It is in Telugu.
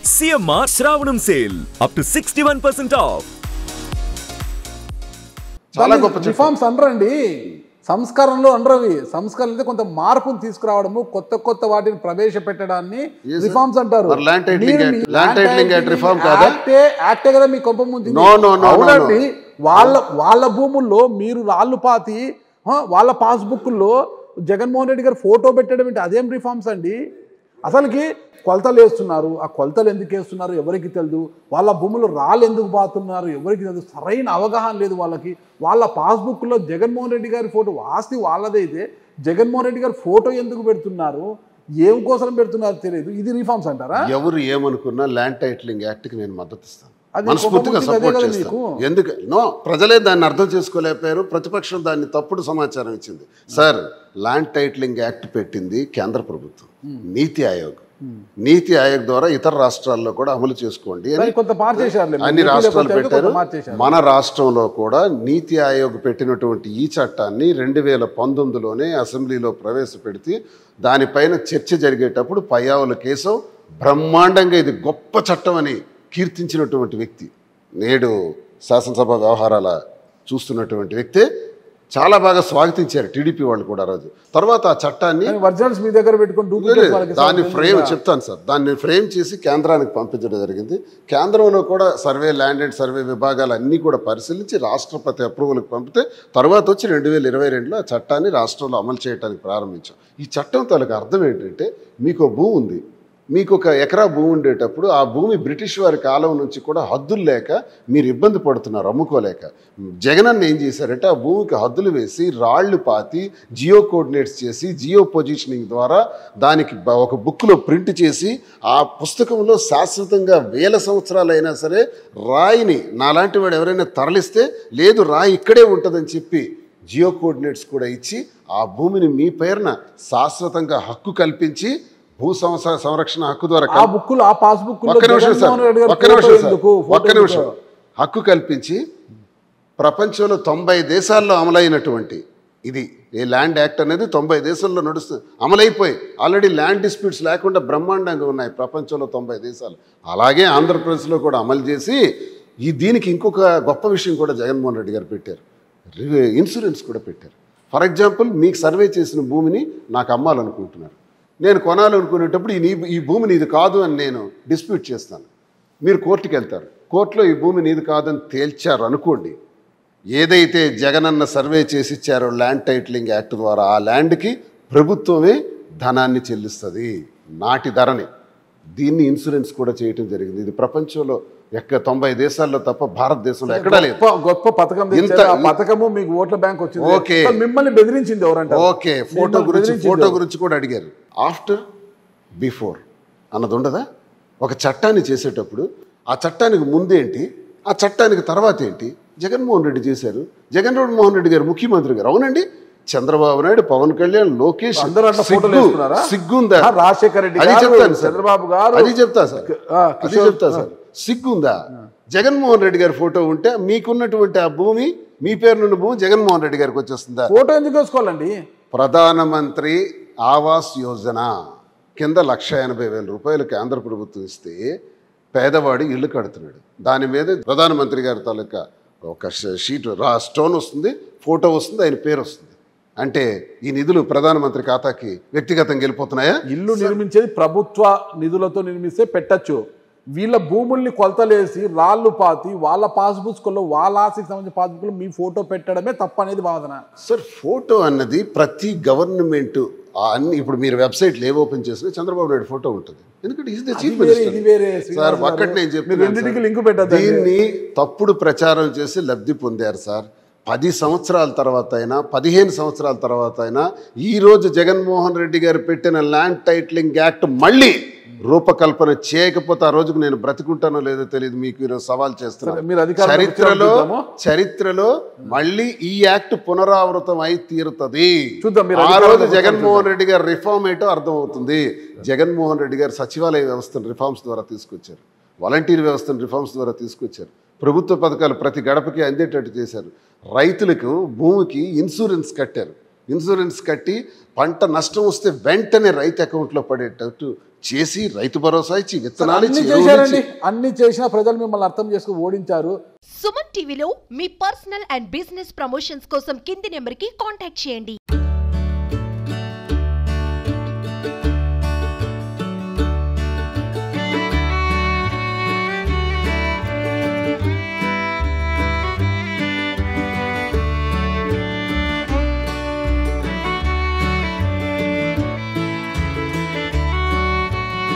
CMR Shravanam sale up to 61% off. చాలా గొప్ప రిఫార్మ్స్ అనరండి, సంస్కరణలు అనరవి. సంస్కరణలు కొంత మార్పులు తీసుకురావడము, కొత్త వాటిని ప్రవేశపెట్టడాన్ని రిఫార్మ్స్ అంటారు. యాక్టే కదా మీ కొంప ముందు. అవునండి, వాళ్ళ భూముల్లో మీరు రాళ్ళు పాతి వాళ్ళ పాస్బుక్లో జగన్మోహన్ రెడ్డి గారు ఫోటో పెట్టడం ఏంటి? అదేం రిఫార్మ్స్ అండి? అసలుకి కొలతలు వేస్తున్నారు, ఆ కొలతలు ఎందుకు వేస్తున్నారు ఎవరికి తెలియదు. వాళ్ళ భూములు రాళ్ళు ఎందుకు బాతున్నారు ఎవరికి తెలియదు. సరైన అవగాహన లేదు వాళ్ళకి. వాళ్ళ పాస్బుక్లో జగన్మోహన్ రెడ్డి గారి ఫోటో, ఆస్తి వాళ్ళదైతే జగన్మోహన్ రెడ్డి గారి ఫోటో ఎందుకు పెడుతున్నారు, ఏం కోసం పెడుతున్నారు తెలియదు. ఇది రిఫార్మ్స్ అంటారా? ఎవరు ఏమనుకున్నా ల్యాండ్ టైటిలింగ్ యాక్ట్కి నేను మద్దతు ఇస్తాను, మనస్ఫూర్తిగా సపోర్ట్ చేస్తాను. ఎందుకు ప్రజలే దాన్ని అర్థం చేసుకోలేకపోయారు. ప్రతిపక్షం దాన్ని తప్పుడు సమాచారం ఇచ్చింది. సార్, ల్యాండ్ టైటిలింగ్ యాక్ట్ పెట్టింది కేంద్ర ప్రభుత్వం, నీతి ఆయోగ్. నీతి ఆయోగ్ ద్వారా ఇతర రాష్ట్రాల్లో కూడా అమలు చేసుకోండి అన్ని రాష్ట్రాలు పెట్టారు. మన రాష్ట్రంలో కూడా నీతి ఆయోగ్ పెట్టినటువంటి ఈ చట్టాన్ని 2019లోనే అసెంబ్లీలో ప్రవేశపెడితే దానిపైన చర్చ జరిగేటప్పుడు పయ్యావుల కేశవ్ బ్రహ్మాండంగా ఇది గొప్ప చట్టం అని కీర్తించినటువంటి వ్యక్తి, నేడు శాసనసభ వ్యవహారాల చూస్తున్నటువంటి వ్యక్తే చాలా బాగా స్వాగతించారు టీడీపీ వాళ్ళు కూడా రోజు. తర్వాత ఆ చట్టాన్ని మీ దగ్గర పెట్టుకుని దాన్ని ఫ్రేమ్ చెప్తాను సార్, దాన్ని ఫ్రేమ్ చేసి కేంద్రానికి పంపించడం జరిగింది. కేంద్రంలో కూడా సర్వే, ల్యాండ్ అండ్ సర్వే విభాగాలు అన్నీ కూడా పరిశీలించి రాష్ట్రపతి అప్రూవల్కి పంపితే తర్వాత వచ్చి 2022లో ఆ చట్టాన్ని రాష్ట్రంలో అమలు చేయడానికి ప్రారంభించాం. ఈ చట్టం తాలూకు అర్థం ఏంటంటే, మీకు భూమి ఉంది, మీకు 1 ఎకరా భూమి ఉండేటప్పుడు ఆ భూమి బ్రిటిష్ వారి కాలం నుంచి కూడా హద్దులు లేక మీరు ఇబ్బంది పడుతున్నారు అమ్ముకోలేక. జగనన్న ఏం చేశారంటే ఆ భూమికి హద్దులు వేసి రాళ్లు పాతి జియో కోఆర్డినేట్స్ చేసి జియో పొజిషనింగ్ ద్వారా దానికి ఒక బుక్లో ప్రింట్ చేసి ఆ పుస్తకంలో శాశ్వతంగా 1000 సంవత్సరాలైనా సరే రాయిని నాలాంటి వాడు ఎవరైనా తరలిస్తే లేదు రాయి ఇక్కడే ఉంటుందని చెప్పి జియో కోఆర్డినేట్స్ కూడా ఇచ్చి ఆ భూమిని మీ పేరున శాశ్వతంగా హక్కు కల్పించి భూ సంరక్షణ హక్కు ద్వారా ఒక్క నిమిషం హక్కు కల్పించి ప్రపంచంలో 90 దేశాల్లో అమలైనటువంటి ఇది ఈ ల్యాండ్ యాక్ట్ అనేది 90 దేశాల్లో నడుస్తుంది, అమలైపోయి ఆల్రెడీ ల్యాండ్ డిస్ప్యూట్స్ లేకుండా బ్రహ్మాండంగా ఉన్నాయి ప్రపంచంలో 90 దేశాలు. అలాగే ఆంధ్రప్రదేశ్లో కూడా అమలు చేసి దీనికి ఇంకొక గొప్ప విషయం కూడా జగన్మోహన్ రెడ్డి గారు పెట్టారు, ఇన్సూరెన్స్ కూడా పెట్టారు. ఫర్ ఎగ్జాంపుల్, మీకు సర్వే చేసిన భూమిని నాకు అమ్మాలనుకుంటున్నారు, నేను కొనాలనుకునేటప్పుడు ఈ భూమి నీది కాదు అని నేను డిస్ప్యూట్ చేస్తాను. మీరు కోర్టుకి వెళ్తారు, కోర్టులో ఈ భూమి నీది కాదని తేల్చారు అనుకోండి, ఏదైతే జగనన్న సర్వే చేసి ఇచ్చారో ల్యాండ్ టైటిలింగ్ యాక్ట్ ద్వారా ఆ ల్యాండ్కి ప్రభుత్వమే ధనాన్ని చెల్లిస్తుంది, నాటి ధరని. దీన్ని ఇన్సూరెన్స్ కూడా చేయటం జరిగింది. ఇది ప్రపంచంలో 90 దేశాల్లో తప్ప భారతదేశంలో ఎక్కడా లేదు. గొప్ప పథకం, పథకము మీకు ఓట్ల బ్యాంక్ వచ్చింది. ఓకే, మిమ్మల్ని బెదిరించింది ఎవరంటే ఓకే, ఫోటో గురించి కూడా అడిగారు. ఆఫ్టర్ బిఫోర్ అన్నది ఉండదా? ఒక చట్టాన్ని చేసేటప్పుడు ఆ చట్టానికి ముందేంటి, ఆ చట్టానికి తర్వాత ఏంటి? జగన్మోహన్ రెడ్డి చేశారు. జగన్మోహన్ రెడ్డి గారు ముఖ్యమంత్రి గారు, అవునండి. చంద్రబాబు నాయుడు, పవన్ కళ్యాణ్, లోకేష్, సిగ్గుందా? రాజశేఖర రెడ్డి, అది చెప్తాను సార్, చంద్రబాబు గారు, అది చెప్తా సార్. సిగ్గుందా? జగన్మోహన్ రెడ్డి గారి ఫోటో ఉంటే మీకున్నటువంటి ఆ భూమి, మీ పేరునున్న భూమి జగన్మోహన్ రెడ్డి గారికి వచ్చేస్తుందా? ఫోటో ఎందుకు వేసుకోవాలండి? ప్రధానమంత్రి ఆవాస్ యోజన కింద 1,80,000 రూపాయలు కేంద్ర ప్రభుత్వం ఇస్తే పేదవాడు ఇల్లు కడుతున్నాడు. దాని మీద ప్రధానమంత్రి గారి తాలూకా ఒక షీట్ స్టోన్ వస్తుంది, ఫోటో వస్తుంది, ఆయన పేరు వస్తుంది. అంటే ఈ నిధులు ప్రధానమంత్రి ఖాతాకి వ్యక్తిగతంగా వెళ్ళిపోతున్నాయా? ఇల్లు నిర్మించేది ప్రభుత్వ నిధులతో నిర్మిస్తే పెట్టచ్చు. వీళ్ళ భూముల్ని కొలతలేసి రాళ్ళు పాతి వాళ్ళ పాస్బుక్లో, వాళ్ళ ఆస్తికి సంబంధించిన పాస్బుక్లో మీ ఫోటో పెట్టడమే తప్పు అనేది వాదన. సార్, ఫోటో అన్నది ప్రతి గవర్నమెంట్ అన్ని, ఇప్పుడు మీరు వెబ్సైట్లు ఏ ఓపెన్ చేసినా చంద్రబాబు నాయుడు ఫోటో ఉంటుంది, ఎందుకంటే is the chief minister. Sir, ఒక్కటి నేను చెప్పాను, దీన్ని తప్పుడు ప్రచారం చేసి లబ్ధి పొందారు సార్. 10 సంవత్సరాల తర్వాత అయినా 15 సంవత్సరాల తర్వాత అయినా ఈరోజు జగన్మోహన్ రెడ్డి గారు పెట్టిన ల్యాండ్ టైటిలింగ్ యాక్ట్ మళ్ళీ రూపకల్పన చేయకపోతే ఆ రోజుకు నేను బ్రతికుంటానో లేదో తెలియదు. మీకు ఈరోజు సవాల్ చేస్తున్నాను. చరిత్రలో మళ్ళీ ఈ యాక్ట్ పునరావృతం అయి తీరుతుంది. ఆ రోజు జగన్మోహన్ రెడ్డి గారు రిఫార్మ్ ఏంటో అర్థమవుతుంది. జగన్మోహన్ రెడ్డి గారు సచివాలయ వ్యవస్థను రిఫార్మ్స్ ద్వారా తీసుకొచ్చారు, వాలంటీర్ వ్యవస్థను రిఫార్మ్స్ ద్వారా తీసుకొచ్చారు, ప్రభుత్వ పథకాలు ప్రతి గడపకి అందేటట్టు చేశారు, రైతులకు భూమికి ఇన్సూరెన్స్ కట్టారు. ఇన్సూరెన్స్ కట్టి పంట నష్టం వస్తే వెంటనే రైతు అకౌంట్లో పడేటట్టు చేసి రైతు భరోసా ఇచ్చి విత్తనాలు ఇచ్చి చేశారండి. అన్ని చేసిన ప్రజలు మిమ్మల్ని అర్థం చేసుకుని ఓడించారు. సుమన్ టీవీలో మీ పర్సనల్ అండ్ బిజినెస్ ప్రమోషన్స్ కోసం కింది నెంబర్కి కాంటాక్ట్ చేయండి.